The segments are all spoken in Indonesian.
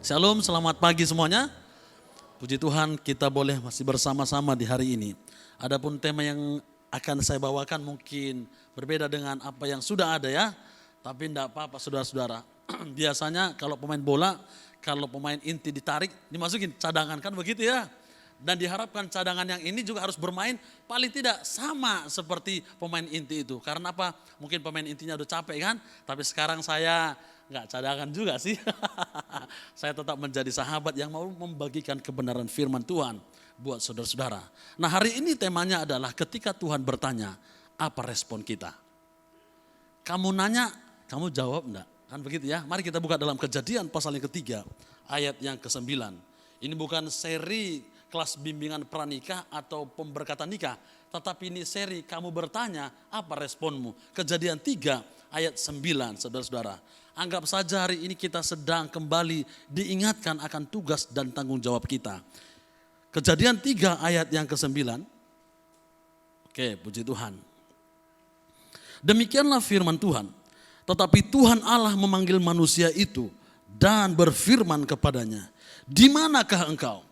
Shalom, selamat pagi semuanya. Puji Tuhan kita boleh masih bersama-sama di hari ini. Adapun tema yang akan saya bawakan mungkin berbeda dengan apa yang sudah ada ya. Tapi tidak apa-apa saudara-saudara. Biasanya kalau pemain bola, kalau pemain inti ditarik, dimasukin cadangan kan begitu ya. Dan diharapkan cadangan yang ini juga harus bermain paling tidak sama seperti pemain inti itu. Karena apa? Mungkin pemain intinya udah capek kan. Tapi sekarang saya nggak cadangan juga sih. Saya tetap menjadi sahabat yang mau membagikan kebenaran firman Tuhan buat saudara-saudara. Nah hari ini temanya adalah ketika Tuhan bertanya, apa respon kita? Kamu nanya, kamu jawab enggak? Kan begitu ya. Mari kita buka dalam Kejadian pasal yang ketiga, ayat yang ke-9. Ini bukan seri kelas bimbingan pranikah atau pemberkatan nikah. Tetapi ini seri kamu bertanya, apa responmu? Kejadian 3 ayat 9 saudara-saudara. Anggap saja hari ini kita sedang kembali diingatkan akan tugas dan tanggung jawab kita. Kejadian 3 ayat yang ke-9. Oke, puji Tuhan. Demikianlah firman Tuhan. Tetapi Tuhan Allah memanggil manusia itu dan berfirman kepadanya, di manakah engkau?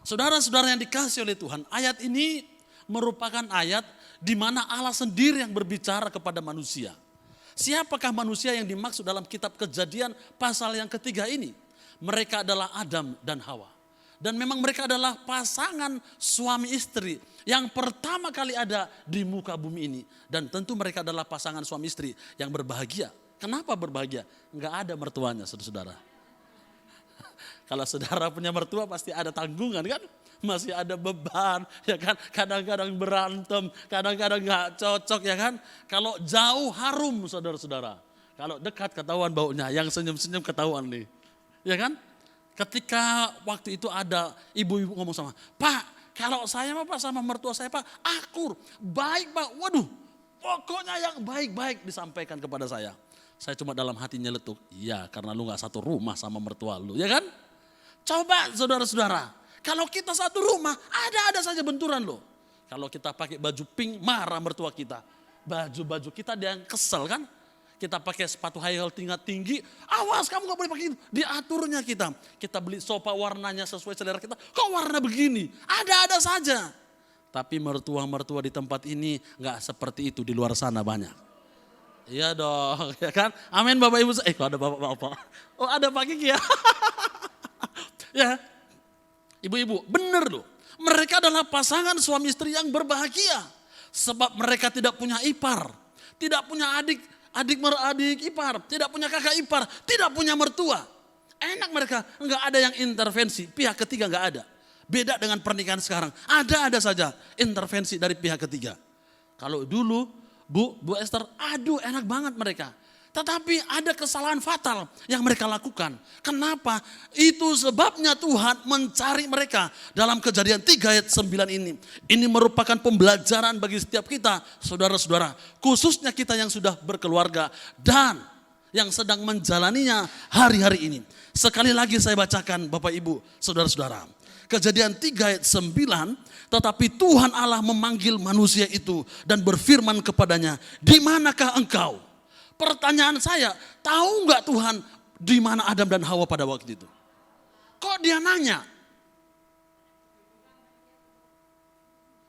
Saudara-saudara yang dikasihi oleh Tuhan, ayat ini merupakan ayat di mana Allah sendiri yang berbicara kepada manusia. Siapakah manusia yang dimaksud dalam kitab Kejadian pasal yang ketiga ini? Mereka adalah Adam dan Hawa. Dan memang mereka adalah pasangan suami istri yang pertama kali ada di muka bumi ini. Dan tentu mereka adalah pasangan suami istri yang berbahagia. Kenapa berbahagia? Enggak ada mertuanya saudara-saudara. Kalau saudara punya mertua pasti ada tanggungan kan? Masih ada beban ya kan? Kadang-kadang berantem, kadang-kadang gak cocok ya kan? Kalau jauh harum saudara-saudara. Kalau dekat ketahuan baunya, yang senyum-senyum ketahuan nih. Ya kan? Ketika waktu itu ada ibu-ibu ngomong sama, Pak kalau saya Pak sama mertua saya Pak akur, baik Pak. Waduh pokoknya yang baik-baik disampaikan kepada saya. Saya cuma dalam hati nyeletuk, iya karena lu gak satu rumah sama mertua lu ya kan? Coba saudara-saudara, kalau kita satu rumah ada saja benturan loh. Kalau kita pakai baju pink marah mertua kita. Baju-baju kita dia yang kesel kan. Kita pakai sepatu high heel tinggi, awas kamu gak boleh pakai itu. Diaturnya kita. Kita beli sofa warnanya sesuai selera kita. Kok warna begini? Ada saja. Tapi mertua-mertua di tempat ini gak seperti itu di luar sana banyak. Iya dong ya kan. Amin Bapak Ibu. Kok ada Bapak-Bapak. Oh ada Pak Kiki ya. Ya, ibu-ibu, benar loh. Mereka adalah pasangan suami istri yang berbahagia. Sebab mereka tidak punya ipar. Tidak punya adik ipar. Tidak punya kakak ipar. Tidak punya mertua. Enak mereka, enggak ada yang intervensi. Pihak ketiga enggak ada. Beda dengan pernikahan sekarang. Ada saja intervensi dari pihak ketiga. Kalau dulu, Bu Esther, aduh enak banget mereka. Tetapi ada kesalahan fatal yang mereka lakukan. Kenapa? Itu sebabnya Tuhan mencari mereka dalam Kejadian 3 ayat 9 ini. Ini merupakan pembelajaran bagi setiap kita, saudara-saudara. Khususnya kita yang sudah berkeluarga dan yang sedang menjalaninya hari-hari ini. Sekali lagi saya bacakan Bapak Ibu, saudara-saudara. Kejadian 3 ayat 9, tetapi Tuhan Allah memanggil manusia itu dan berfirman kepadanya, di manakah engkau? Pertanyaan saya, tahu nggak Tuhan di mana Adam dan Hawa pada waktu itu? Kok dia nanya?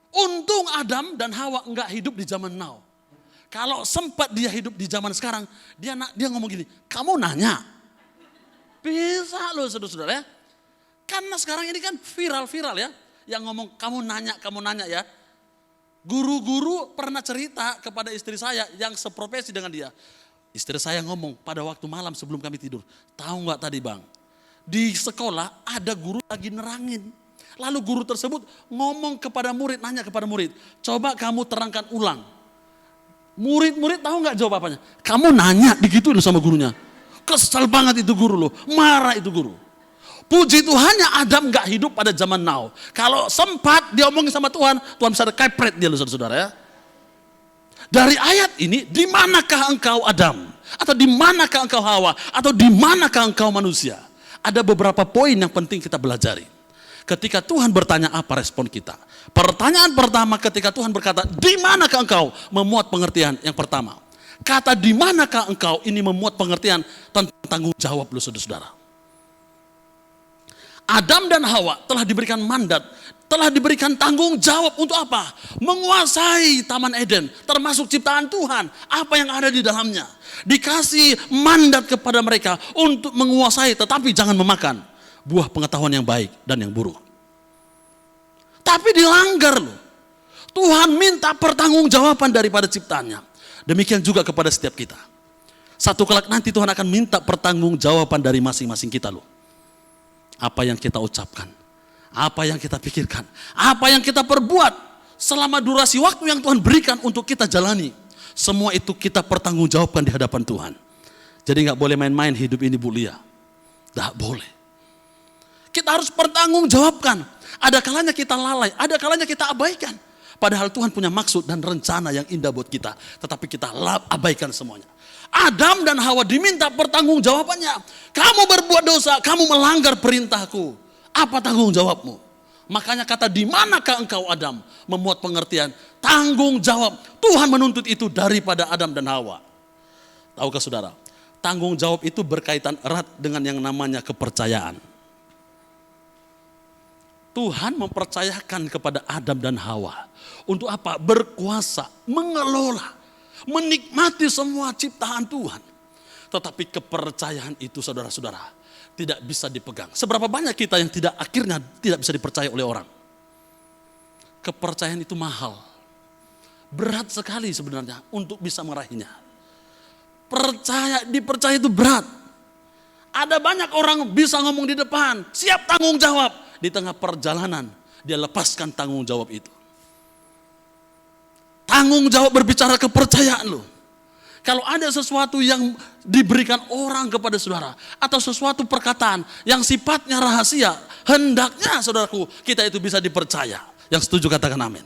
Untung Adam dan Hawa nggak hidup di zaman now. Kalau sempat dia hidup di zaman sekarang, dia ngomong gini, kamu nanya? Bisa loh saudara-saudara ya. Karena sekarang ini kan viral ya. Yang ngomong kamu nanya ya. Guru-guru pernah cerita kepada istri saya yang seprofesi dengan dia. Istri saya ngomong pada waktu malam sebelum kami tidur. Tahu gak tadi bang? Di sekolah ada guru lagi nerangin. Lalu guru tersebut ngomong kepada murid, nanya kepada murid. Coba kamu terangkan ulang. Murid-murid tahu gak jawabannya? Kamu nanya digituin sama gurunya. Kesel banget itu guru loh. Marah itu guru. Puji Tuhannya Adam gak hidup pada zaman now. Kalau sempat dia omongin sama Tuhan bisa ada kepret dia loh saudara-saudara ya. Dari ayat ini, di manakah engkau Adam? Atau di manakah engkau Hawa? Atau di manakah engkau manusia? Ada beberapa poin yang penting kita belajari. Ketika Tuhan bertanya apa respon kita? Pertanyaan pertama ketika Tuhan berkata, di manakah engkau? Memuat pengertian yang pertama. Kata di manakah engkau ini memuat pengertian tentang tanggung jawab lu saudara-saudara. Adam dan Hawa telah diberikan mandat, telah diberikan tanggung jawab untuk apa? Menguasai Taman Eden, termasuk ciptaan Tuhan, apa yang ada di dalamnya. Dikasih mandat kepada mereka untuk menguasai, tetapi jangan memakan buah pengetahuan yang baik dan yang buruk. Tapi dilanggar loh. Tuhan minta pertanggungjawaban daripada ciptaannya. Demikian juga kepada setiap kita. Satu kelak nanti Tuhan akan minta pertanggungjawaban dari masing-masing kita loh. Apa yang kita ucapkan, apa yang kita pikirkan, apa yang kita perbuat selama durasi waktu yang Tuhan berikan untuk kita jalani. Semua itu kita pertanggungjawabkan di hadapan Tuhan. Jadi gak boleh main-main hidup ini Bu Lia. Gak boleh. Kita harus pertanggungjawabkan. Ada kalanya kita lalai, ada kalanya kita abaikan. Padahal Tuhan punya maksud dan rencana yang indah buat kita. Tetapi kita abaikan semuanya. Adam dan Hawa diminta pertanggungjawabannya. Kamu berbuat dosa, kamu melanggar perintahku. Apa tanggung jawabmu? Makanya kata di manakah engkau Adam? Memuat pengertian, tanggung jawab. Tuhan menuntut itu daripada Adam dan Hawa. Tahukah saudara? Tanggung jawab itu berkaitan erat dengan yang namanya kepercayaan. Tuhan mempercayakan kepada Adam dan Hawa. Untuk apa? Berkuasa, mengelola, menikmati semua ciptaan Tuhan. Tetapi kepercayaan itu saudara-saudara tidak bisa dipegang. Seberapa banyak kita yang akhirnya tidak bisa dipercaya oleh orang. Kepercayaan itu mahal. Berat sekali sebenarnya untuk bisa meraihnya. Dipercaya itu berat. Ada banyak orang bisa ngomong di depan, siap tanggung jawab. Di tengah perjalanan dia lepaskan tanggung jawab itu. Tanggung jawab berbicara kepercayaan loh. Kalau ada sesuatu yang diberikan orang kepada saudara, atau sesuatu perkataan yang sifatnya rahasia, hendaknya saudaraku kita itu bisa dipercaya. Yang setuju katakan amin.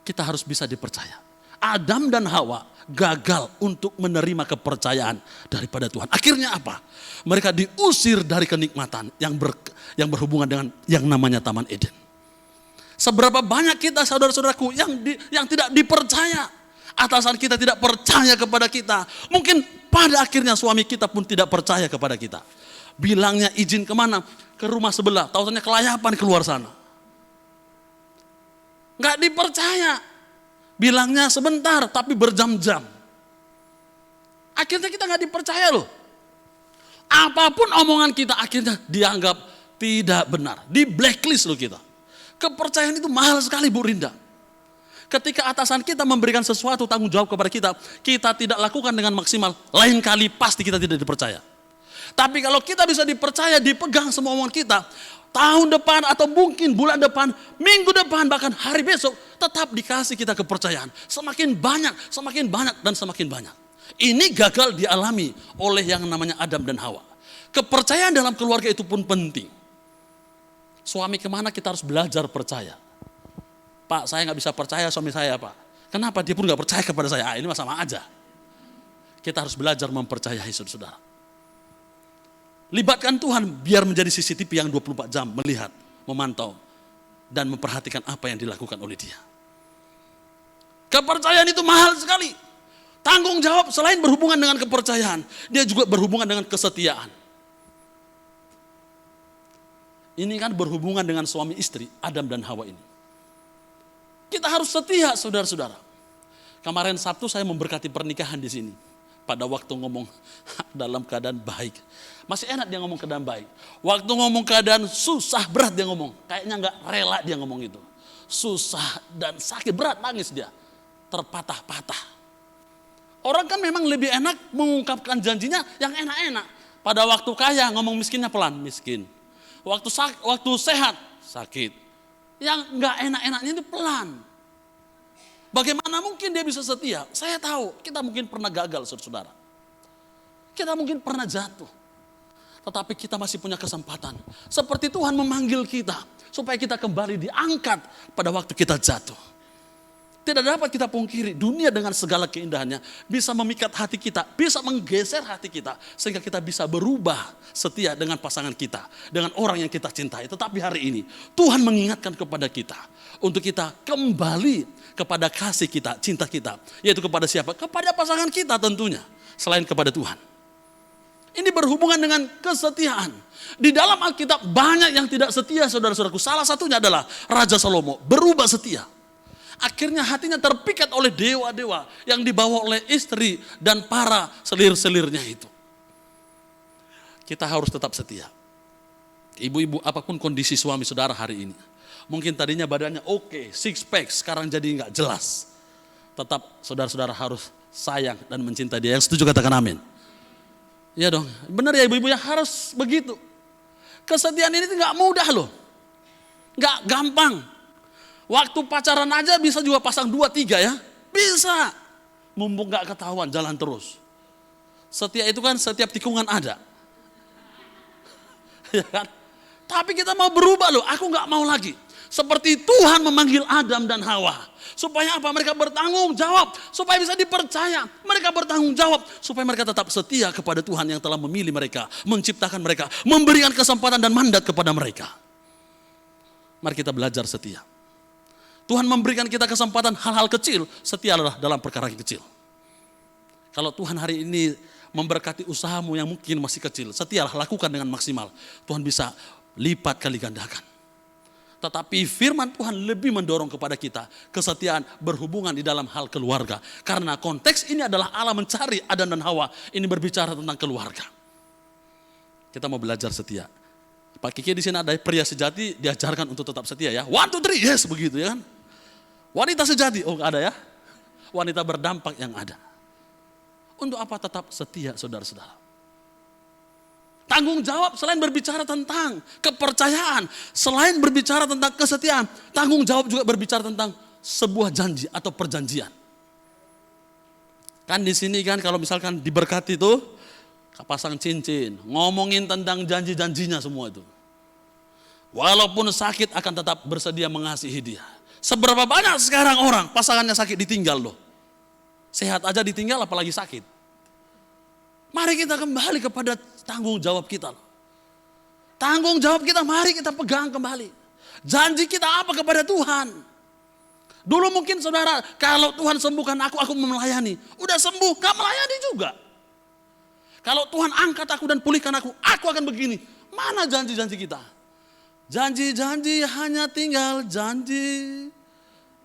Kita harus bisa dipercaya. Adam dan Hawa gagal untuk menerima kepercayaan daripada Tuhan. Akhirnya apa? Mereka diusir dari kenikmatan yang berhubungan dengan yang namanya Taman Eden. Seberapa banyak kita saudara-saudaraku yang tidak dipercaya. Atasan kita tidak percaya kepada kita. Mungkin pada akhirnya suami kita pun tidak percaya kepada kita. Bilangnya izin kemana? Ke rumah sebelah. Tahu-tahunya kelayapan keluar sana. Nggak dipercaya. Bilangnya sebentar tapi berjam-jam. Akhirnya kita nggak dipercaya loh. Apapun omongan kita akhirnya dianggap tidak benar. Di blacklist loh kita. Kepercayaan itu mahal sekali Bu Rinda. Ketika atasan kita memberikan sesuatu tanggung jawab kepada kita, kita tidak lakukan dengan maksimal, lain kali pasti kita tidak dipercaya. Tapi kalau kita bisa dipercaya, dipegang semua omongan kita, tahun depan atau mungkin bulan depan, minggu depan, bahkan hari besok, tetap dikasih kita kepercayaan. Semakin banyak dan semakin banyak. Ini gagal dialami oleh yang namanya Adam dan Hawa. Kepercayaan dalam keluarga itu pun penting. Suami kemana kita harus belajar percaya. Pak, saya nggak bisa percaya suami saya, Pak. Kenapa dia pun nggak percaya kepada saya? Ini sama aja. Kita harus belajar mempercayai saudara. Libatkan Tuhan biar menjadi CCTV yang 24 jam melihat, memantau, dan memperhatikan apa yang dilakukan oleh dia. Kepercayaan itu mahal sekali. Tanggung jawab selain berhubungan dengan kepercayaan, dia juga berhubungan dengan kesetiaan. Ini kan berhubungan dengan suami istri, Adam dan Hawa ini. Kita harus setia saudara-saudara. Kemarin Sabtu saya memberkati pernikahan di sini. Pada waktu ngomong dalam keadaan baik. Masih enak dia ngomong keadaan baik. Waktu ngomong keadaan susah, berat dia ngomong. Kayaknya gak rela dia ngomong itu. Susah dan sakit, berat, nangis dia. Terpatah-patah. Orang kan memang lebih enak mengungkapkan janjinya yang enak-enak. Pada waktu kaya ngomong miskinnya pelan, miskin. Waktu sehat, sakit. Yang gak enak-enaknya itu pelan. Bagaimana mungkin dia bisa setia? Saya tahu, kita mungkin pernah gagal saudara. Kita mungkin pernah jatuh. Tetapi kita masih punya kesempatan. Seperti Tuhan memanggil kita. Supaya kita kembali diangkat pada waktu kita jatuh. Tidak dapat kita pungkiri, dunia dengan segala keindahannya bisa memikat hati kita, bisa menggeser hati kita. Sehingga kita bisa berubah setia dengan pasangan kita, dengan orang yang kita cintai. Tetapi hari ini Tuhan mengingatkan kepada kita untuk kita kembali kepada kasih kita, cinta kita. Yaitu kepada siapa? Kepada pasangan kita tentunya, selain kepada Tuhan. Ini berhubungan dengan kesetiaan. Di dalam Alkitab banyak yang tidak setia, saudara-saudaraku. Salah satunya adalah Raja Salomo, berubah setia. Akhirnya hatinya terpikat oleh dewa-dewa yang dibawa oleh istri dan para selir-selirnya itu. Kita harus tetap setia. Ibu-ibu, apapun kondisi suami saudara hari ini. Mungkin tadinya badannya oke, six pack, sekarang jadi nggak jelas. Tetap saudara-saudara harus sayang dan mencintai dia. Yang setuju katakan amin. Iya dong, benar ya ibu-ibu, yang harus begitu. Kesetiaan ini nggak mudah loh. Nggak gampang. Waktu pacaran aja bisa juga pasang 2, 3 ya. Bisa. Mumpung nggak ketahuan, jalan terus. Setia itu kan setiap tikungan ada. Ya kan? Tapi kita mau berubah loh, aku nggak mau lagi. Seperti Tuhan memanggil Adam dan Hawa. Supaya apa? Mereka bertanggung jawab. Supaya bisa dipercaya. Mereka bertanggung jawab. Supaya mereka tetap setia kepada Tuhan yang telah memilih mereka. Menciptakan mereka. Memberikan kesempatan dan mandat kepada mereka. Mari kita belajar setia. Tuhan memberikan kita kesempatan hal-hal kecil. Setialah dalam perkara yang kecil. Kalau Tuhan hari ini memberkati usahamu yang mungkin masih kecil. Setialah, lakukan dengan maksimal. Tuhan bisa lipat kali gandakan. Tetapi firman Tuhan lebih mendorong kepada kita kesetiaan berhubungan di dalam hal keluarga. Karena konteks ini adalah Allah mencari Adam dan Hawa. Ini berbicara tentang keluarga. Kita mau belajar setia. Pak Kiki di sini ada pria sejati diajarkan untuk tetap setia ya. 1, 2, 3, yes begitu ya kan. Wanita sejati, oh ada ya. Wanita berdampak yang ada. Untuk apa tetap setia saudara-saudara? Tanggung jawab selain berbicara tentang kepercayaan, selain berbicara tentang kesetiaan, tanggung jawab juga berbicara tentang sebuah janji atau perjanjian. Kan di sini kan kalau misalkan diberkati itu, pasang cincin, ngomongin tentang janji-janjinya semua itu. Walaupun sakit akan tetap bersedia mengasihi dia. Seberapa banyak sekarang orang pasangannya sakit ditinggal loh. Sehat aja ditinggal apalagi sakit. Mari kita kembali kepada tanggung jawab kita. Tanggung jawab kita mari kita pegang kembali. Janji kita apa kepada Tuhan. Dulu mungkin saudara, kalau Tuhan sembuhkan aku memelayani. Udah sembuh, gak melayani juga. Kalau Tuhan angkat aku dan pulihkan aku akan begini. Mana janji-janji kita? Janji-janji hanya tinggal janji.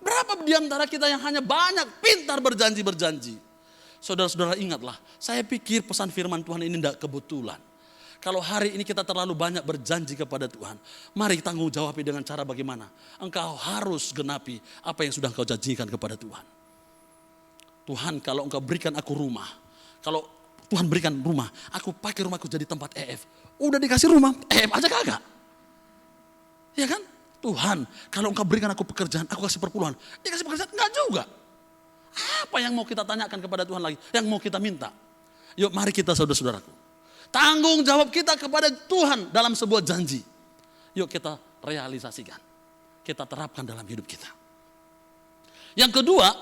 Berapa di antara kita yang hanya banyak pintar berjanji-berjanji? Saudara-saudara ingatlah, saya pikir pesan firman Tuhan ini tidak kebetulan. Kalau hari ini kita terlalu banyak berjanji kepada Tuhan, mari tanggung jawab dengan cara bagaimana. Engkau harus genapi apa yang sudah engkau janjikan kepada Tuhan. Tuhan, kalau engkau berikan aku rumah, kalau Tuhan berikan rumah, aku pakai rumahku jadi tempat EF. Udah dikasih rumah, EF aja kagak. Ya kan? Tuhan, kalau engkau berikan aku pekerjaan, aku kasih perpuluhan. Dikasih pekerjaan, enggak juga. Apa yang mau kita tanyakan kepada Tuhan lagi? Yang mau kita minta? Yuk mari kita saudara-saudaraku. Tanggung jawab kita kepada Tuhan dalam sebuah janji. Yuk kita realisasikan. Kita terapkan dalam hidup kita. Yang kedua,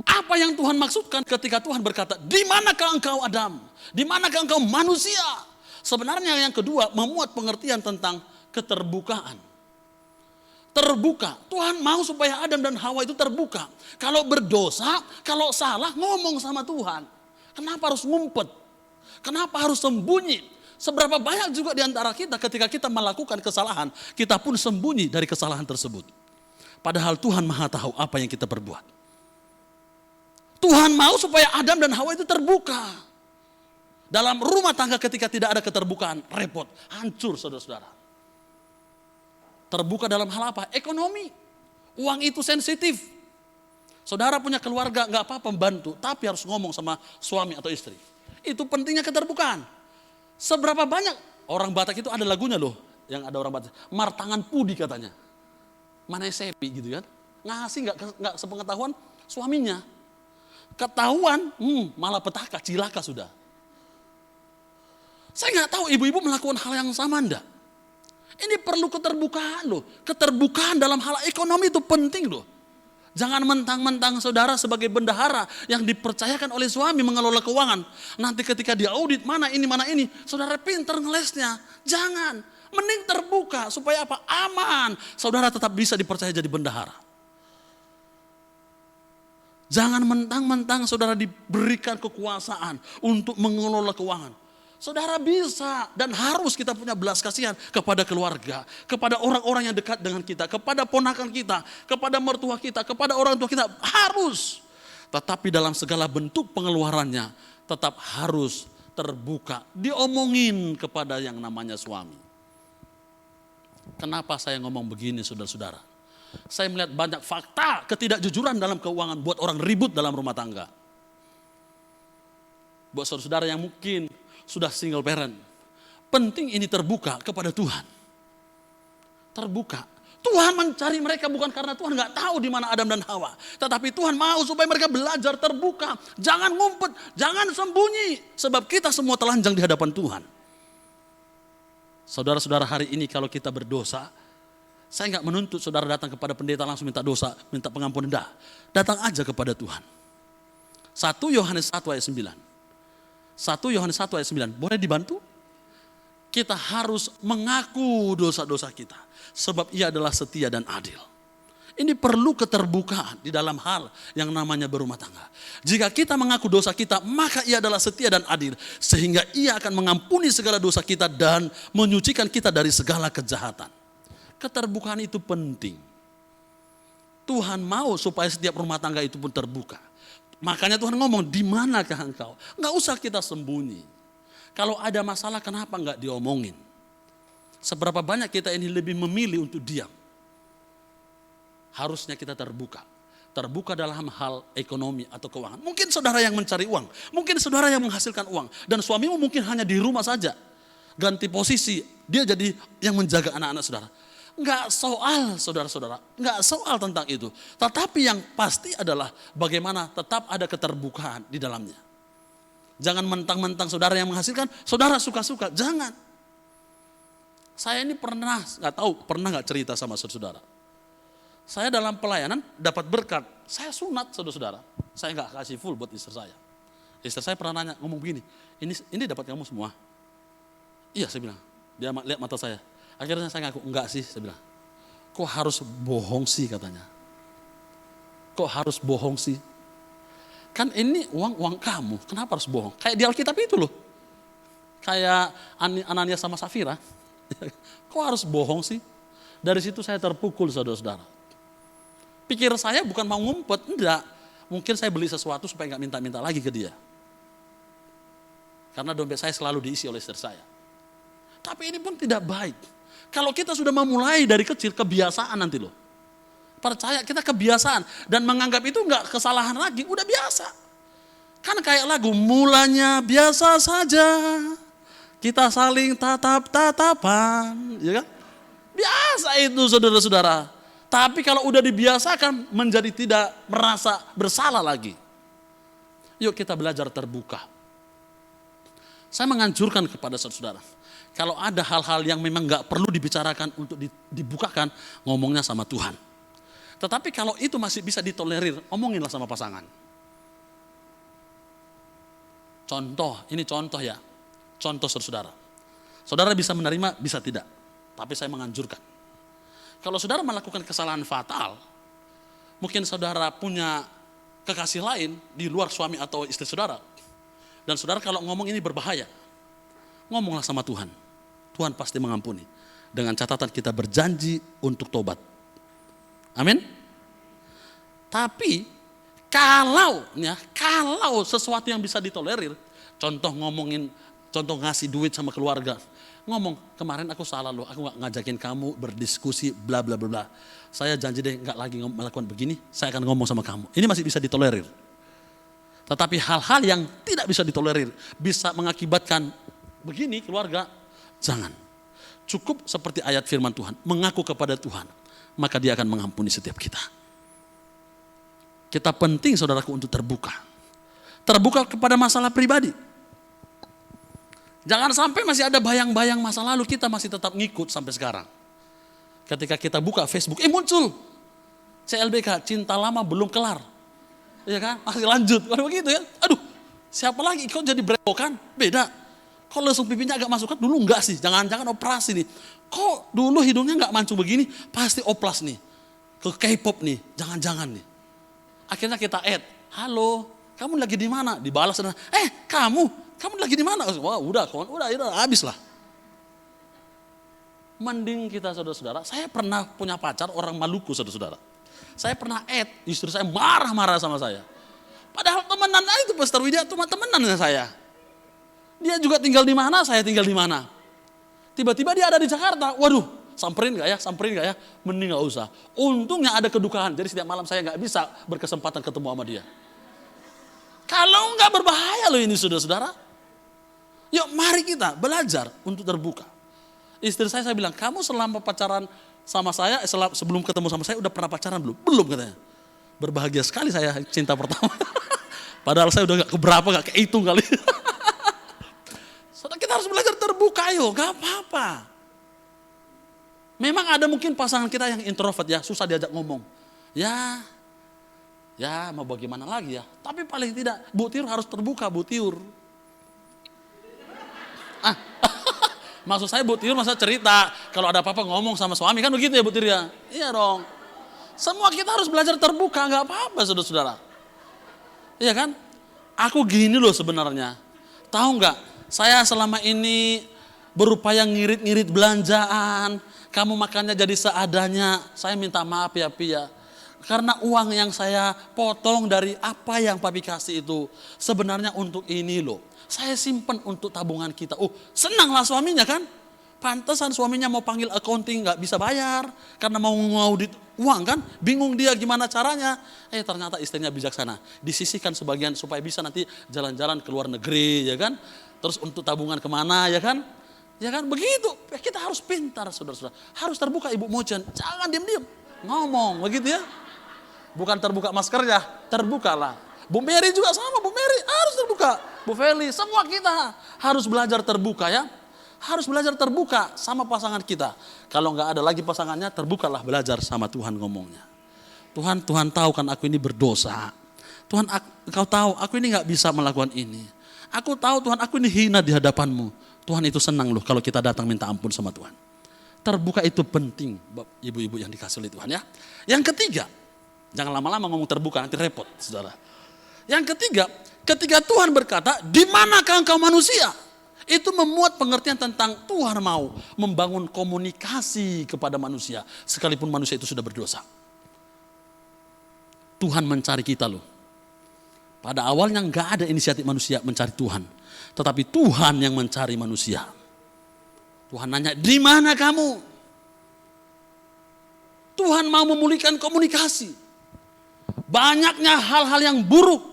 apa yang Tuhan maksudkan ketika Tuhan berkata, di manakah engkau Adam? Di manakah engkau manusia? Sebenarnya yang kedua memuat pengertian tentang keterbukaan. Terbuka. Tuhan mau supaya Adam dan Hawa itu terbuka. Kalau berdosa, kalau salah ngomong sama Tuhan. Kenapa harus ngumpet? Kenapa harus sembunyi? Seberapa banyak juga di antara kita ketika kita melakukan kesalahan, kita pun sembunyi dari kesalahan tersebut. Padahal Tuhan Maha tahu apa yang kita perbuat. Tuhan mau supaya Adam dan Hawa itu terbuka. Dalam rumah tangga ketika tidak ada keterbukaan, repot, hancur saudara-saudara. Terbuka dalam hal apa? Ekonomi. Uang itu sensitif. Saudara punya keluarga, gak apa-apa membantu, tapi harus ngomong sama suami atau istri. Itu pentingnya keterbukaan. Seberapa banyak orang Batak itu ada lagunya loh, yang ada orang Batak. Martangan pudi katanya. Mana sepi gitu kan. Ngasih gak sepengetahuan suaminya. Ketahuan, malah petaka, cilaka sudah. Saya gak tahu ibu-ibu melakukan hal yang sama enggak. Ini perlu keterbukaan loh. Keterbukaan dalam hal ekonomi itu penting loh. Jangan mentang-mentang saudara sebagai bendahara yang dipercayakan oleh suami mengelola keuangan. Nanti ketika diaudit mana ini, saudara pinter ngelesnya. Jangan. Mending terbuka supaya apa? Aman. Saudara tetap bisa dipercaya jadi bendahara. Jangan mentang-mentang saudara diberikan kekuasaan untuk mengelola keuangan. Saudara bisa dan harus kita punya belas kasihan kepada keluarga, kepada orang-orang yang dekat dengan kita, kepada ponakan kita, kepada mertua kita, kepada orang tua kita, harus. Tetapi dalam segala bentuk pengeluarannya tetap harus terbuka, diomongin kepada yang namanya suami. Kenapa saya ngomong begini saudara-saudara? Saya melihat banyak fakta ketidakjujuran dalam keuangan buat orang ribut dalam rumah tangga. Buat saudara-saudara yang mungkin sudah single parent, penting ini terbuka kepada Tuhan. Terbuka. Tuhan mencari mereka bukan karena Tuhan nggak tahu di mana Adam dan Hawa, tetapi Tuhan mau supaya mereka belajar terbuka. Jangan ngumpet, jangan sembunyi, sebab kita semua telanjang di hadapan Tuhan. Saudara-saudara, hari ini kalau kita berdosa, saya nggak menuntut saudara datang kepada pendeta langsung minta dosa, minta pengampunan. Datang aja kepada Tuhan. 1 Yohanes 1 ayat 9. 1 Yohanes 1 ayat 9, boleh dibantu? Kita harus mengaku dosa-dosa kita, sebab Ia adalah setia dan adil. Ini perlu keterbukaan di dalam hal yang namanya berumah tangga. Jika kita mengaku dosa kita, maka Ia adalah setia dan adil, sehingga Ia akan mengampuni segala dosa kita dan menyucikan kita dari segala kejahatan. Keterbukaan itu penting. Tuhan mau supaya setiap rumah tangga itu pun terbuka. Makanya Tuhan ngomong, di manakah engkau? Nggak usah kita sembunyi. Kalau ada masalah, kenapa nggak diomongin? Seberapa banyak kita ini lebih memilih untuk diam? Harusnya kita terbuka. Terbuka dalam hal ekonomi atau keuangan. Mungkin saudara yang mencari uang, mungkin saudara yang menghasilkan uang, dan suamimu mungkin hanya di rumah saja. Ganti posisi, dia jadi yang menjaga anak-anak saudara. Enggak soal saudara-saudara, enggak soal tentang itu. Tetapi yang pasti adalah bagaimana tetap ada keterbukaan di dalamnya. Jangan mentang-mentang saudara yang menghasilkan, saudara suka-suka, jangan. Saya ini pernah nggak cerita sama saudara. Saya dalam pelayanan dapat berkat, saya sunat saudara-saudara. Saya nggak kasih full buat istri saya. Istri saya pernah nanya, ngomong begini, ini dapat kamu semua? Iya, saya bilang. Dia lihat mata saya. Akhirnya saya ngaku, enggak sih, saya bilang. Kok harus bohong sih katanya. Kok harus bohong sih? Kan ini uang kamu, kenapa harus bohong? Kayak di Alkitab itu loh. Kayak Ananias sama Safira. Kok harus bohong sih? Dari situ saya terpukul saudara-saudara. Pikir saya bukan mau ngumpet, enggak. Mungkin saya beli sesuatu supaya enggak minta-minta lagi ke dia. Karena dompet saya selalu diisi oleh istri saya. Tapi ini pun tidak baik. Kalau kita sudah memulai dari kecil, kebiasaan nanti loh. Percaya kita kebiasaan dan menganggap itu enggak kesalahan lagi, udah biasa. Kan kayak lagu, mulanya biasa saja, kita saling tatap-tatapan, ya kan? Biasa itu saudara-saudara. Tapi kalau udah dibiasakan menjadi tidak merasa bersalah lagi. Yuk kita belajar terbuka. Saya menganjurkan kepada saudara, kalau ada hal-hal yang memang nggak perlu dibicarakan untuk dibukakan, ngomongnya sama Tuhan. Tetapi kalau itu masih bisa ditolerir, omonginlah sama pasangan. Contoh, ini contoh ya. Contoh saudara. Saudara bisa menerima, bisa tidak. Tapi saya menganjurkan. Kalau saudara melakukan kesalahan fatal, mungkin saudara punya kekasih lain di luar suami atau istri saudara. Dan saudara kalau ngomong ini berbahaya, ngomonglah sama Tuhan. Tuhan pasti mengampuni. Dengan catatan kita berjanji untuk tobat. Amin. Tapi kalau sesuatu yang bisa ditolerir, contoh ngasih duit sama keluarga, ngomong kemarin aku salah loh, aku nggak ngajakin kamu berdiskusi bla bla bla. Saya janji deh nggak lagi melakukan begini, saya akan ngomong sama kamu. Ini masih bisa ditolerir. Tetapi hal-hal yang tidak bisa ditolerir, bisa mengakibatkan begini keluarga, jangan. Cukup seperti ayat firman Tuhan, mengaku kepada Tuhan, maka Dia akan mengampuni setiap kita. Kita penting saudaraku untuk terbuka. Terbuka kepada masalah pribadi. Jangan sampai masih ada bayang-bayang masa lalu, kita masih tetap ngikut sampai sekarang. Ketika kita buka Facebook, muncul CLBK, cinta lama belum kelar. Iya kan? Masih lanjut. Kalau begitu ya, aduh, siapa lagi? Kok jadi brewokan? Beda. Kok langsung pipinya agak masuk kan? Dulu enggak sih, jangan-jangan operasi nih. Kok dulu hidungnya enggak mancung begini? Pasti oplas nih. Ke K-pop nih, jangan-jangan nih. Akhirnya kita halo, kamu lagi di mana? Dibalas, kamu Kamu lagi di mana? Wah udah habis lah. Mending kita saudara-saudara, saya pernah punya pacar orang Maluku saudara-saudara. Saya pernah istri saya marah-marah sama saya. Padahal temenan itu Pastor Widya cuma temenan dengan saya. Dia juga tinggal di mana, saya tinggal di mana. Tiba-tiba dia ada di Jakarta, waduh samperin gak ya? Mending gak usah. Untungnya ada kedukaan, jadi setiap malam saya gak bisa berkesempatan ketemu sama dia. Kalau gak berbahaya loh ini saudara-saudara. Yuk mari kita belajar untuk terbuka. Istri saya bilang, kamu selama pacaran sama saya, sebelum ketemu sama saya udah pernah pacaran belum? Belum katanya. Berbahagia sekali saya cinta pertama. Padahal saya udah gak keberapa, gak kehitung kali. Saudara kita harus belajar terbuka yuk, gak apa-apa. Memang ada mungkin pasangan kita yang introvert ya, susah diajak ngomong. Ya mau bagaimana lagi ya. Tapi paling tidak Bu Tiur harus terbuka Bu Tiur. Maksud saya Bu Tiur masa cerita, kalau ada apa-apa ngomong sama suami kan begitu ya Bu Tiur ya? Iya dong. Semua kita harus belajar terbuka, gak apa-apa saudara-saudara. Iya kan? Aku gini loh sebenarnya. Tahu gak, saya selama ini berupaya ngirit-ngirit belanjaan. Kamu makannya jadi seadanya, saya minta maaf ya Pia. Karena uang yang saya potong dari apa yang Papi kasih itu sebenarnya untuk ini loh. Saya simpen untuk tabungan kita. Senanglah suaminya kan. Pantesan suaminya mau panggil accounting gak bisa bayar. Karena mau ngaudit uang kan. Bingung dia gimana caranya. Ternyata istrinya bijaksana. Disisihkan sebagian supaya bisa nanti jalan-jalan ke luar negeri ya kan. Terus untuk tabungan kemana ya kan. Ya kan begitu. Kita harus pintar saudara-saudara. Harus terbuka Ibu Mojen. Jangan diam-diam. Ngomong begitu ya. Bukan terbuka maskernya. Terbukalah. Bu Mary juga sama, Bu Mary harus terbuka. Bu Feli, semua kita harus belajar terbuka ya. Harus belajar terbuka sama pasangan kita. Kalau nggak ada lagi pasangannya, terbukalah belajar sama Tuhan ngomongnya. Tuhan tahu kan aku ini berdosa. Tuhan Engkau tahu aku ini nggak bisa melakukan ini. Aku tahu Tuhan aku ini hina di hadapan-Mu. Tuhan itu senang loh kalau kita datang minta ampun sama Tuhan. Terbuka itu penting ibu-ibu yang dikasih oleh Tuhan ya. Yang ketiga, jangan lama-lama ngomong terbuka nanti repot saudara. Yang ketiga, ketika Tuhan berkata, di manakah engkau manusia? Itu memuat pengertian tentang Tuhan mau membangun komunikasi kepada manusia. Sekalipun manusia itu sudah berdosa. Tuhan mencari kita loh. Pada awalnya gak ada inisiatif manusia mencari Tuhan. Tetapi Tuhan yang mencari manusia. Tuhan nanya, di mana kamu? Tuhan mau memulihkan komunikasi. Banyaknya hal-hal yang buruk.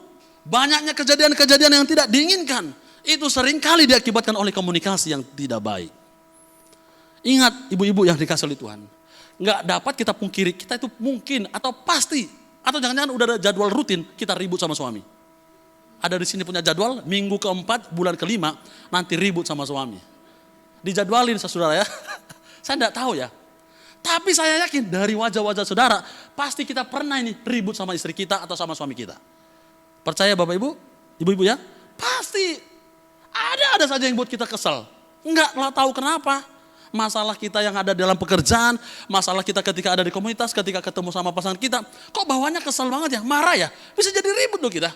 Banyaknya kejadian-kejadian yang tidak diinginkan. Itu seringkali diakibatkan oleh komunikasi yang tidak baik. Ingat ibu-ibu yang dikasih oleh Tuhan. Nggak dapat kita pungkiri, kita itu mungkin atau pasti. Atau jangan-jangan udah ada jadwal rutin kita ribut sama suami. Ada di sini punya jadwal, minggu keempat, bulan kelima, nanti ribut sama suami. Dijadwalin saudara ya. Saya nggak tahu ya. Tapi saya yakin dari wajah-wajah saudara, pasti kita pernah ini ribut sama istri kita atau sama suami kita. Percaya Bapak Ibu, Ibu-ibu ya? Pasti ada saja yang buat kita kesel. Enggak lah tahu kenapa. Masalah kita yang ada dalam pekerjaan, masalah kita ketika ada di komunitas, ketika ketemu sama pasangan kita, kok bawaannya kesel banget ya, marah ya, bisa jadi ribut loh kita.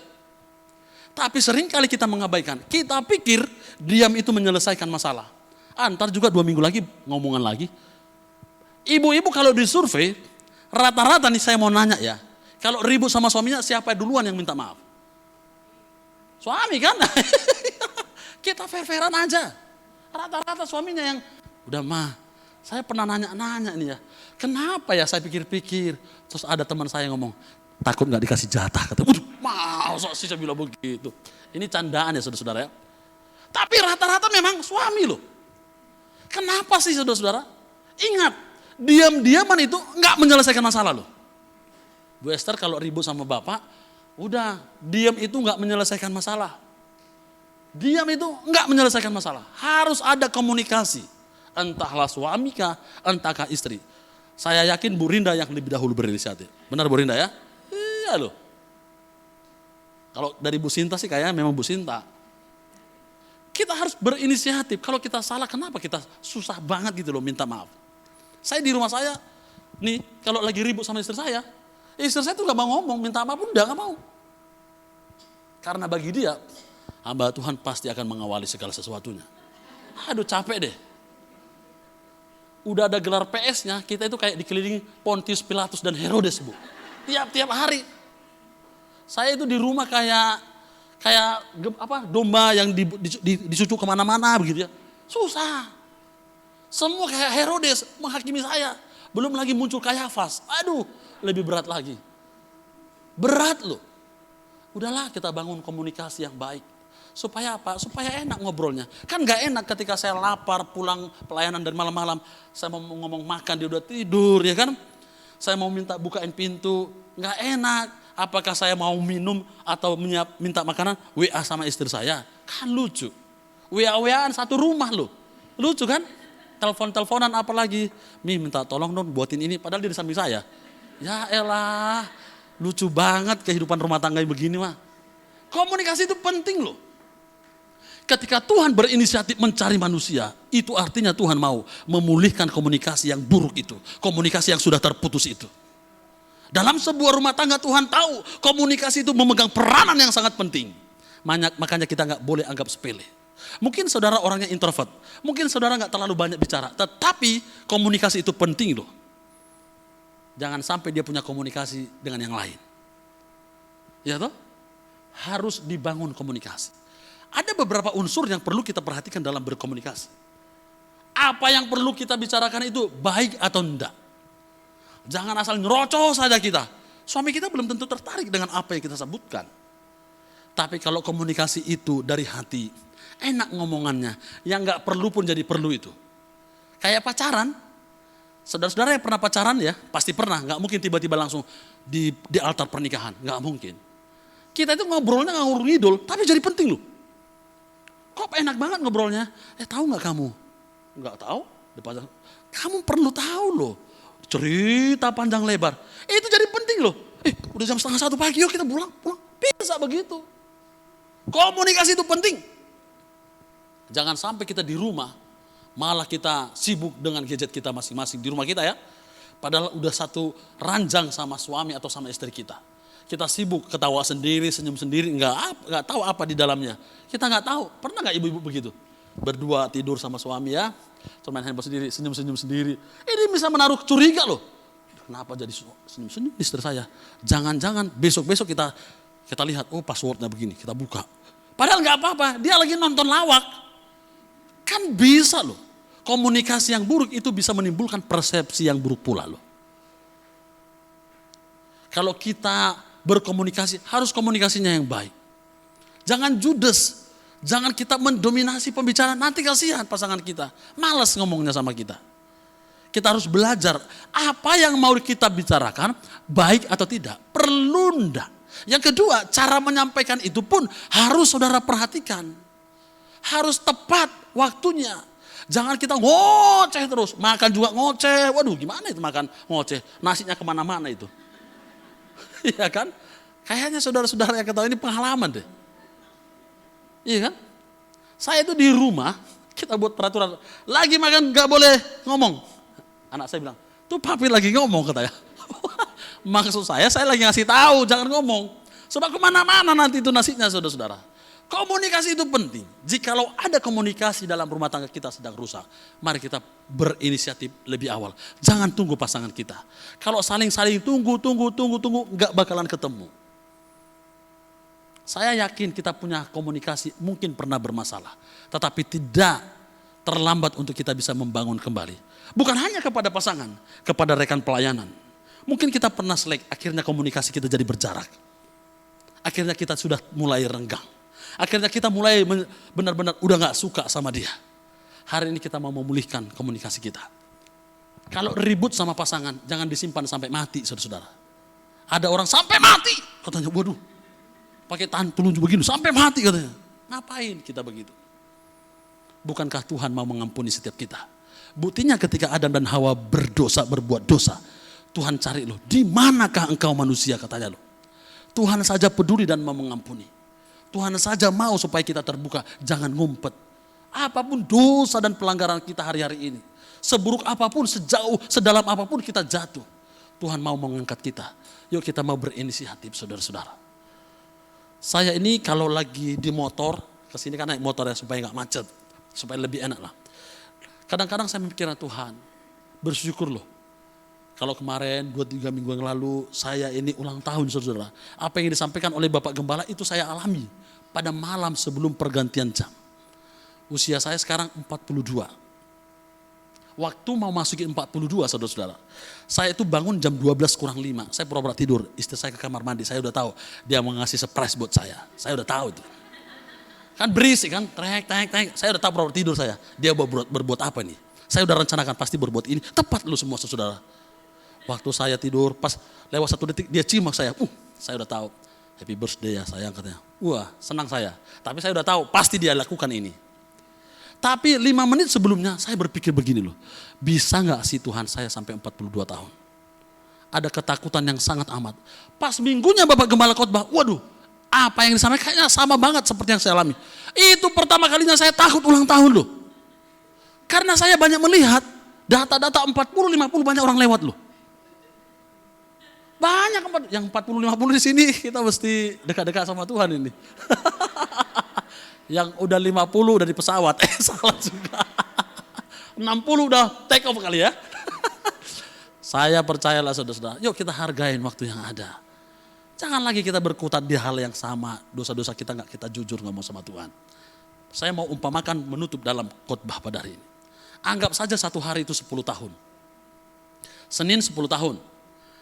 Tapi sering kali kita mengabaikan, kita pikir diam itu menyelesaikan masalah. Ntar juga 2 minggu lagi ngomongan lagi. Ibu-ibu kalau disurvei, rata-rata nih saya mau nanya ya, kalau ribut sama suaminya siapa duluan yang minta maaf? Suami kan? Kita fair-fairan aja. Rata-rata suaminya yang, udah mah, saya pernah nanya-nanya nih ya. Kenapa ya saya pikir-pikir. Terus ada teman saya ngomong, takut gak dikasih jatah. Kata, mau sih saya bilang begitu. Ini candaan ya saudara-saudara ya. Tapi rata-rata memang suami loh. Kenapa sih saudara-saudara? Ingat, diam-diaman itu gak menyelesaikan masalah loh. Bu Esther kalau ribut sama bapak, udah diam itu gak menyelesaikan masalah. Diam itu enggak menyelesaikan masalah. Harus ada komunikasi. Entahlah suami kah, entahkah istri. Saya yakin Bu Rinda yang lebih dahulu berinisiatif. Benar Bu Rinda ya? Iya loh. Kalau dari Bu Sinta sih kayaknya memang Bu Sinta. Kita harus berinisiatif. Kalau kita salah kenapa kita susah banget gitu loh minta maaf. Saya di rumah saya, nih kalau lagi ribut sama istri saya tuh gak mau ngomong, minta maaf pun udah gak mau. Karena bagi dia, hamba Tuhan pasti akan mengawali segala sesuatunya. Aduh capek deh. Udah ada gelar PS-nya, kita itu kayak dikelilingi Pontius Pilatus dan Herodes, Bu. Tiap-tiap hari. Saya itu di rumah kayak domba yang disucuk kemana-mana begitu ya. Susah. Semua kayak Herodes menghakimi saya. Belum lagi muncul Kayafas. Aduh, lebih berat lagi. Berat loh. Udahlah kita bangun komunikasi yang baik. Supaya apa? Supaya enak ngobrolnya. Kan gak enak ketika saya lapar pulang pelayanan dari malam-malam. Saya mau ngomong makan, dia udah tidur ya kan. Saya mau minta bukain pintu, gak enak. Apakah saya mau minum atau minta makanan, WA sama istri saya. Kan lucu. WA-WAan satu rumah loh. Lucu kan? Telepon-teleponan apalagi. Minta tolong dong buatin ini, padahal dia di samping saya. Ya elah, lucu banget kehidupan rumah tangga begini mah. Komunikasi itu penting loh. Ketika Tuhan berinisiatif mencari manusia, itu artinya Tuhan mau memulihkan komunikasi yang buruk itu. Komunikasi yang sudah terputus itu. Dalam sebuah rumah tangga Tuhan tahu komunikasi itu memegang peranan yang sangat penting. Makanya kita gak boleh anggap sepele. Mungkin saudara orangnya introvert, mungkin saudara gak terlalu banyak bicara. Tetapi komunikasi itu penting loh. Jangan sampai dia punya komunikasi dengan yang lain. Ya toh? Harus dibangun komunikasi. Ada beberapa unsur yang perlu kita perhatikan dalam berkomunikasi. Apa yang perlu kita bicarakan itu baik atau enggak. Jangan asal nyerocos saja kita. Suami kita belum tentu tertarik dengan apa yang kita sebutkan. Tapi kalau komunikasi itu dari hati, enak ngomongannya. Yang enggak perlu pun jadi perlu itu. Kayak pacaran. Saudara-saudara yang pernah pacaran ya, pasti pernah. Enggak mungkin tiba-tiba langsung di altar pernikahan. Enggak mungkin. Kita itu ngobrolnya nggak ngurung ngidul, tapi jadi penting loh. Kok enak banget ngobrolnya? Tahu nggak kamu? Nggak tahu. Kamu perlu tahu loh. Cerita panjang lebar. Itu jadi penting loh. Udah jam 12:30 pagi, yuk kita pulang. Bisa begitu. Komunikasi itu penting. Jangan sampai kita di rumah, malah kita sibuk dengan gadget kita masing-masing di rumah kita ya. Padahal udah satu ranjang sama suami atau sama istri kita. Kita sibuk ketawa sendiri, senyum sendiri, nggak tahu apa di dalamnya. Kita nggak tahu. Pernah nggak ibu-ibu begitu? Berdua tidur sama suami ya, main handphone sendiri, senyum-senyum sendiri. Ini bisa menaruh curiga loh. Kenapa jadi senyum-senyum istri saya? Jangan-jangan besok-besok kita lihat, oh passwordnya begini, kita buka. Padahal nggak apa-apa, dia lagi nonton lawak. Kan bisa loh. Komunikasi yang buruk itu bisa menimbulkan persepsi yang buruk pula loh. Kalau kita berkomunikasi, harus komunikasinya yang baik. Jangan judes, jangan kita mendominasi pembicaraan, nanti kasihan pasangan kita. Malas ngomongnya sama kita. Kita harus belajar apa yang mau kita bicarakan, baik atau tidak, perlu enggak. Yang kedua, cara menyampaikan itu pun harus saudara perhatikan. Harus tepat waktunya. Jangan kita ngoceh terus, makan juga ngoceh. Waduh gimana itu makan ngoceh, nasinya kemana-mana itu. Iya kan? Kayaknya saudara-saudara yang ketahui ini pengalaman deh. Iya kan? Saya itu di rumah, kita buat peraturan. Lagi makan gak boleh ngomong. Anak saya bilang, tuh papi lagi ngomong katanya. Maksud saya lagi ngasih tahu, jangan ngomong. Sebab kemana-mana nanti itu nasinya saudara-saudara. Komunikasi itu penting. Jikalau ada komunikasi dalam rumah tangga kita sedang rusak, mari kita berinisiatif lebih awal. Jangan tunggu pasangan kita. Kalau saling-saling tunggu, nggak bakalan ketemu. Saya yakin kita punya komunikasi mungkin pernah bermasalah, tetapi tidak terlambat untuk kita bisa membangun kembali. Bukan hanya kepada pasangan, kepada rekan pelayanan. Mungkin kita pernah selek, akhirnya komunikasi kita jadi berjarak. Akhirnya kita sudah mulai renggang. Akhirnya kita mulai benar-benar udah gak suka sama dia. Hari ini kita mau memulihkan komunikasi kita. Kalau ribut sama pasangan, jangan disimpan sampai mati saudara-saudara. Ada orang sampai mati, katanya waduh. Pakai tahan telunjuk begini, sampai mati katanya. Ngapain kita begitu? Bukankah Tuhan mau mengampuni setiap kita? Buktinya ketika Adam dan Hawa berbuat dosa. Tuhan cari loh, di manakah engkau manusia katanya loh. Tuhan saja peduli dan mau mengampuni. Tuhan saja mau supaya kita terbuka, jangan ngumpet. Apapun dosa dan pelanggaran kita hari-hari ini, seburuk apapun, sedalam apapun kita jatuh, Tuhan mau mengangkat kita. Yuk kita mau berinisiatif saudara-saudara. Saya ini kalau lagi di motor, Kesini kan naik motor ya supaya nggak macet, supaya lebih enak lah. Kadang-kadang saya memikirkan Tuhan, bersyukur loh. Kalau kemarin 2-3 minggu yang lalu saya ini ulang tahun saudara. Apa yang disampaikan oleh Bapak Gembala itu saya alami pada malam sebelum pergantian jam. Usia saya sekarang 42. Waktu mau masukin 42 saudara-saudara. Saya itu bangun jam 12:05. Saya pura-pura tidur. Istri saya ke kamar mandi. Saya udah tahu dia mau ngasih surprise buat saya. Saya udah tahu itu. Kan berisik kan, trek. Saya udah tahu pura-pura tidur saya. Dia berbuat apa nih? Saya udah rencanakan pasti berbuat ini. Tepat lu semua saudara. Waktu saya tidur, pas lewat 1 detik dia cimak saya. Saya udah tahu. Happy birthday ya sayang katanya. Wah senang saya. Tapi saya udah tahu pasti dia lakukan ini. Tapi 5 menit sebelumnya saya berpikir begini loh. Bisa gak sih Tuhan saya sampai 42 tahun? Ada ketakutan yang sangat amat. Pas minggunya Bapak Gembala khotbah, waduh apa yang disampaikan kayaknya sama banget seperti yang saya alami. Itu pertama kalinya saya takut ulang tahun loh. Karena saya banyak melihat data-data 40-50 banyak orang lewat loh. Banyak yang 40-50 di sini kita mesti dekat-dekat sama Tuhan ini. Yang udah 50 udah di pesawat, salah juga. 60 udah take off kali ya. Saya percayalah saudara-saudara, yuk kita hargain waktu yang ada. Jangan lagi kita berkutat di hal yang sama, dosa-dosa kita nggak kita jujur ngomong sama Tuhan. Saya mau umpamakan menutup dalam khotbah pada hari ini. Anggap saja 1 hari itu 10 tahun. Senin 10 tahun.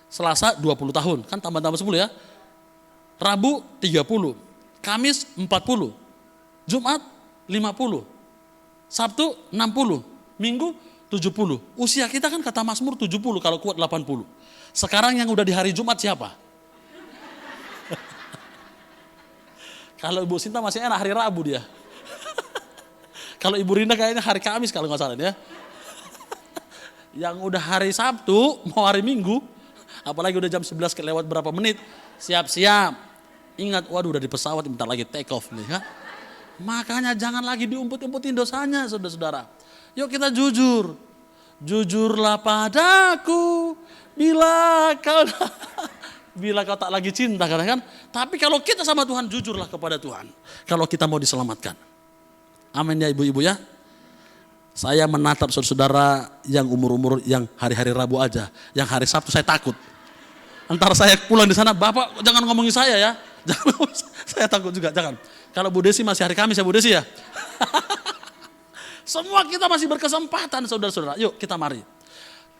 Selasa 20 tahun, kan tambah-tambah 10 ya. Rabu 30, Kamis 40, Jumat 50, Sabtu 60, Minggu 70. Usia kita kan kata Mazmur 70 kalau kuat 80. Sekarang yang udah di hari Jumat siapa? Kalau Ibu Sinta masih enak hari Rabu dia. Kalau Ibu Rinda kayaknya hari Kamis kalau nggak salah ya. Yang udah hari Sabtu mau hari Minggu, apalagi udah jam 11 kelewat berapa menit, siap-siap. Ingat, waduh udah di pesawat bentar lagi take off nih kan. Makanya jangan lagi diumpet-umpetin dosanya saudara-saudara. Yuk kita jujur. Jujurlah padaku bila kau tak lagi cinta kan. Tapi kalau kita sama Tuhan jujurlah kepada Tuhan. Kalau kita mau diselamatkan. Amin ya ibu-ibu ya. Saya menatap saudara-saudara yang umur-umur yang hari-hari Rabu aja. Yang hari Sabtu saya takut. Entar saya pulang di sana, Bapak jangan ngomongin saya ya. Jangan, saya takut juga, jangan. Kalau Bu Desi masih hari Kamis ya Bu Desi ya. Semua kita masih berkesempatan saudara-saudara. Yuk kita mari.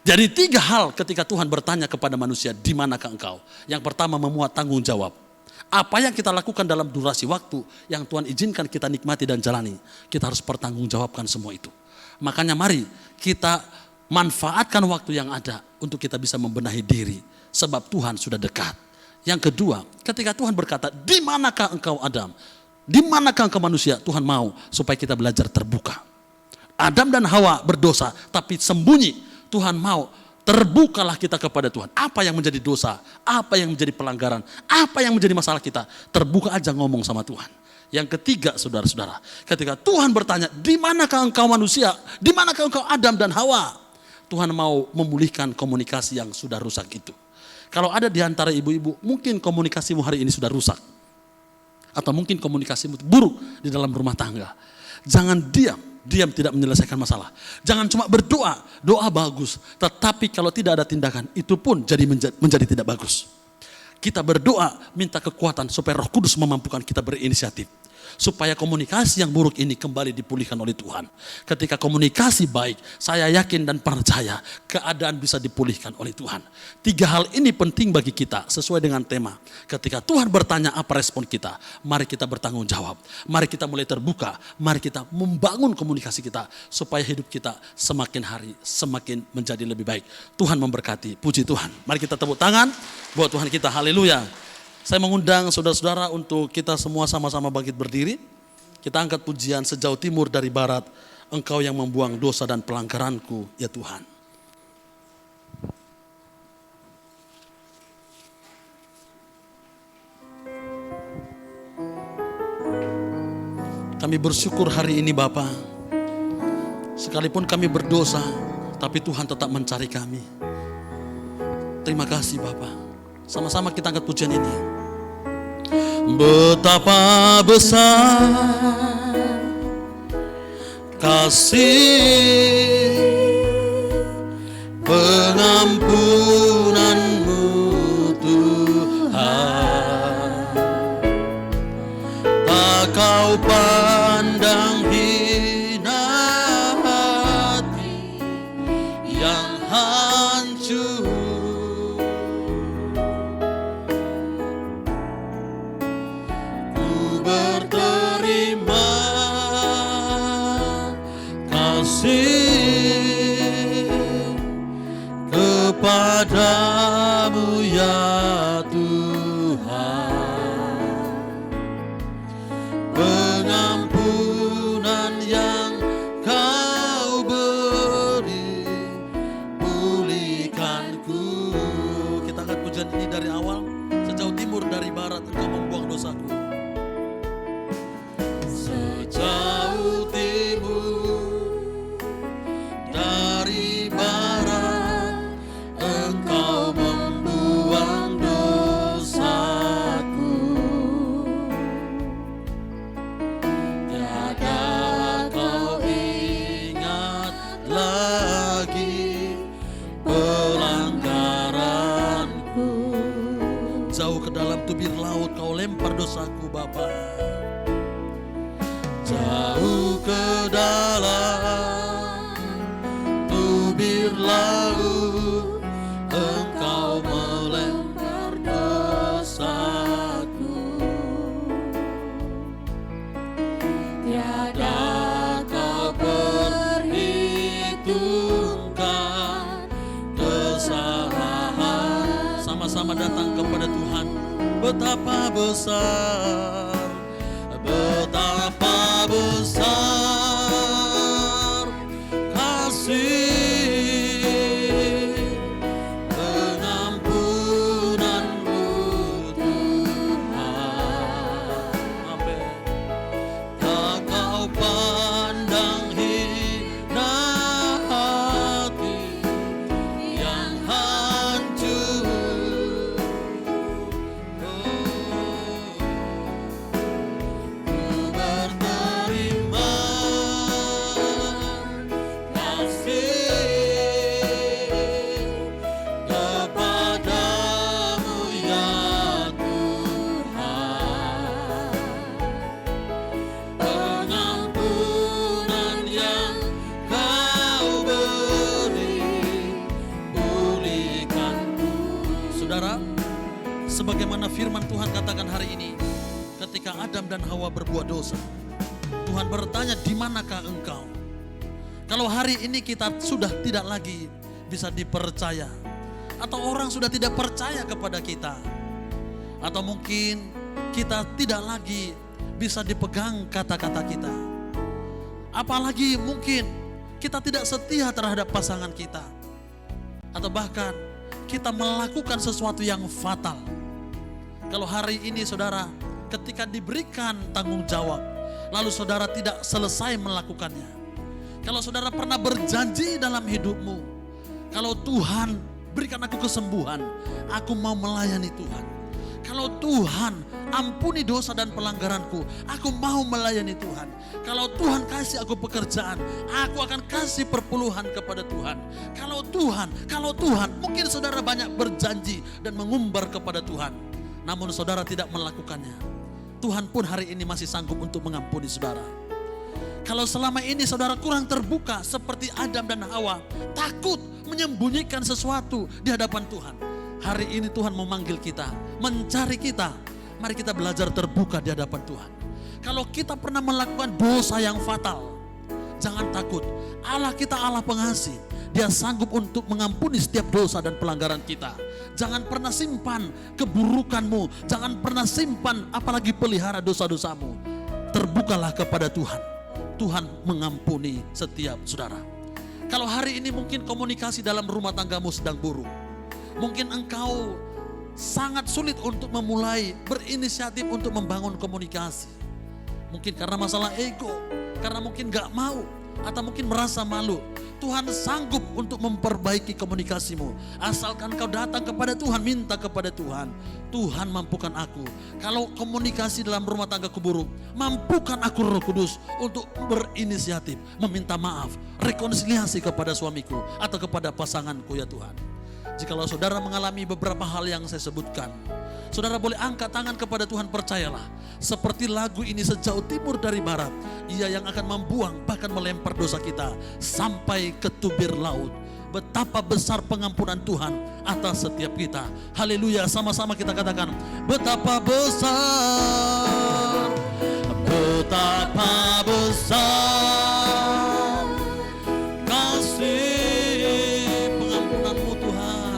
Jadi 3 hal ketika Tuhan bertanya kepada manusia, di manakah engkau? Yang pertama memuat tanggung jawab. Apa yang kita lakukan dalam durasi waktu yang Tuhan izinkan kita nikmati dan jalani. Kita harus pertanggungjawabkan semua itu. Makanya mari kita manfaatkan waktu yang ada untuk kita bisa membenahi diri. Sebab Tuhan sudah dekat. Yang kedua, ketika Tuhan berkata, di manakah engkau Adam? Di manakah engkau manusia? Tuhan mau supaya kita belajar terbuka. Adam dan Hawa berdosa, tapi sembunyi. Tuhan mau terbukalah kita kepada Tuhan. Apa yang menjadi dosa? Apa yang menjadi pelanggaran? Apa yang menjadi masalah kita? Terbuka aja ngomong sama Tuhan. Yang ketiga saudara-saudara, ketika Tuhan bertanya, di manakah engkau manusia? Di manakah engkau Adam dan Hawa? Tuhan mau memulihkan komunikasi yang sudah rusak itu. Kalau ada di antara ibu-ibu, mungkin komunikasimu hari ini sudah rusak. Atau mungkin komunikasimu buruk di dalam rumah tangga. Jangan diam tidak menyelesaikan masalah. Jangan cuma berdoa, doa bagus. Tetapi kalau tidak ada tindakan, itu pun menjadi tidak bagus. Kita berdoa, minta kekuatan supaya Roh Kudus memampukan kita berinisiatif. Supaya komunikasi yang buruk ini kembali dipulihkan oleh Tuhan. Ketika komunikasi baik, saya yakin dan percaya keadaan bisa dipulihkan oleh Tuhan. 3 hal ini penting bagi kita sesuai dengan tema. Ketika Tuhan bertanya apa respon kita, mari kita bertanggung jawab. Mari kita mulai terbuka, mari kita membangun komunikasi kita supaya hidup kita semakin hari semakin menjadi lebih baik. Tuhan memberkati, puji Tuhan. Mari kita tepuk tangan buat Tuhan kita, haleluya. Saya mengundang saudara-saudara untuk kita semua sama-sama bangkit berdiri. Kita angkat pujian sejauh timur dari barat. Engkau yang membuang dosa dan pelanggaranku, ya Tuhan. Kami bersyukur hari ini Bapa. Sekalipun kami berdosa, tapi Tuhan tetap mencari kami. Terima kasih Bapa. Sama-sama kita angkat pujian ini. Betapa besar kasih pengampunanmu Tuhan, tak kau pandang hina hati yang hancur. Ku berterima kasih kepadamu ya Tuhan, pengampunan yang kau beri pulihkanku. Kita angkat pujian ini dari awal. Sejauh timur dari barat engkau membuang dosaku. Sejauh timur dari barat engkau membuang dosaku. Tiada kau ingat lagi pelanggaranku. Jauh ke dalam tubir laut kau lempar dosaku Bapa. Jauh ke dalam tubir laut engkau melempar dosaku. Tiada kau perhitungkan kesalahan. Sama-sama datang kepada Tuhan. Betapa besar, betapa besar kasih pengampunanmu Tuhan. Amin. Tak kau pandang hina hati yang hancur. Ku berterima kasih kepadamu ya Tuhan, pengampunan yang kau beri pulihkanku. Saudara, sebagaimana firman Tuhan katakan hari ini, ketika Adam dan Hawa berbuat dosa, Tuhan bertanya, di manakah engkau? Kalau hari ini kita sudah tidak lagi bisa dipercaya, atau orang sudah tidak percaya kepada kita, atau mungkin kita tidak lagi bisa dipegang kata-kata kita, apalagi mungkin kita tidak setia terhadap pasangan kita, atau bahkan kita melakukan sesuatu yang fatal. Kalau hari ini saudara, ketika diberikan tanggung jawab, lalu saudara tidak selesai melakukannya. Kalau saudara pernah berjanji dalam hidupmu, kalau Tuhan berikan aku kesembuhan, aku mau melayani Tuhan. Kalau Tuhan ampuni dosa dan pelanggaranku, aku mau melayani Tuhan. Kalau Tuhan kasih aku pekerjaan, aku akan kasih perpuluhan kepada Tuhan. Kalau Tuhan, mungkin saudara banyak berjanji dan mengumbar kepada Tuhan, namun saudara tidak melakukannya. Tuhan pun hari ini masih sanggup untuk mengampuni saudara. Kalau selama ini saudara kurang terbuka seperti Adam dan Hawa, takut menyembunyikan sesuatu di hadapan Tuhan, hari ini Tuhan memanggil kita, mencari kita. Mari kita belajar terbuka di hadapan Tuhan. Kalau kita pernah melakukan dosa yang fatal, jangan takut. Allah kita Allah pengasih. Dia sanggup untuk mengampuni setiap dosa dan pelanggaran kita. Jangan pernah simpan keburukanmu. Jangan pernah simpan apalagi pelihara dosa-dosamu. Terbukalah kepada Tuhan. Tuhan mengampuni setiap saudara. Kalau hari ini mungkin komunikasi dalam rumah tanggamu sedang buruk. Mungkin engkau sangat sulit untuk memulai berinisiatif untuk membangun komunikasi. Mungkin karena masalah ego, karena mungkin gak mau, atau mungkin merasa malu, Tuhan sanggup untuk memperbaiki komunikasimu. Asalkan kau datang kepada Tuhan, minta kepada Tuhan. Tuhan, mampukan aku. Kalau komunikasi dalam rumah tanggaku buruk, mampukan aku Roh Kudus untuk berinisiatif, meminta maaf, rekonsiliasi kepada suamiku atau kepada pasanganku ya Tuhan. Jikalau saudara mengalami beberapa hal yang saya sebutkan, saudara boleh angkat tangan kepada Tuhan, percayalah. Seperti lagu ini, sejauh timur dari barat, Ia yang akan membuang bahkan melempar dosa kita sampai ke tubir laut. Betapa besar pengampunan Tuhan atas setiap kita. Haleluya, sama-sama kita katakan, betapa besar, betapa besar kasih pengampunanmu Tuhan.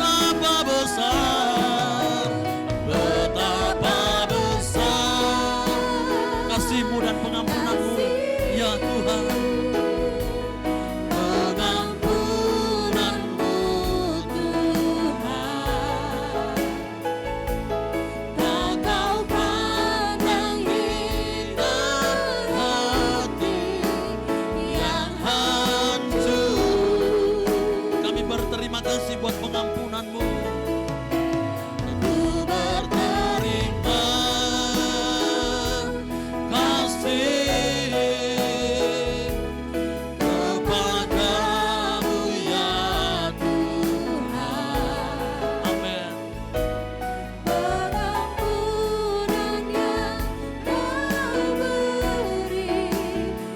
Betapa besar, betapa besar kasih-Mu dan pengampunan-Mu ya Tuhan. Pengampunan-Mu Tuhan, tak Kau pandang hina hati yang hancur. Kami berterima kasih buat pengampunan-Mu. Ku berterima kasih kepadamu ya Tuhan. Amin. Pengampunan yang Kau beri,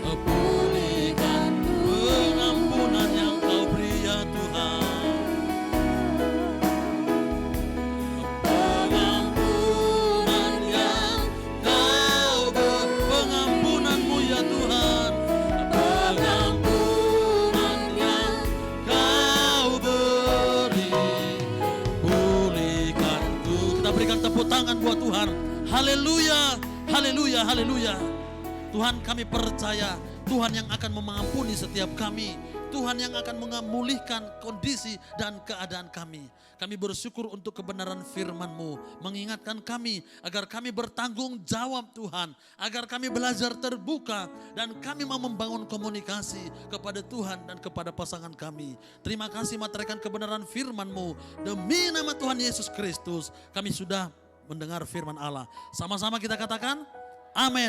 pulihkanku. Pengampunan yang Kau beri ya Tuhan. Pengampunan-Mu ya Tuhan. Pengampunan yang Kau beri, pulihkanku. Kita berikan tepuk tangan buat Tuhan. Haleluya, haleluya, haleluya. Tuhan, kami percaya Tuhan yang akan mengampuni setiap kami. Tuhan yang akan memulihkan kondisi dan keadaan kami. Kami bersyukur untuk kebenaran firman-Mu, mengingatkan kami agar kami bertanggung jawab Tuhan, agar kami belajar terbuka dan kami mau membangun komunikasi kepada Tuhan dan kepada pasangan kami. Terima kasih materaikan kebenaran firman-Mu. Demi nama Tuhan Yesus Kristus kami sudah mendengar firman Allah. Sama-sama kita katakan amin.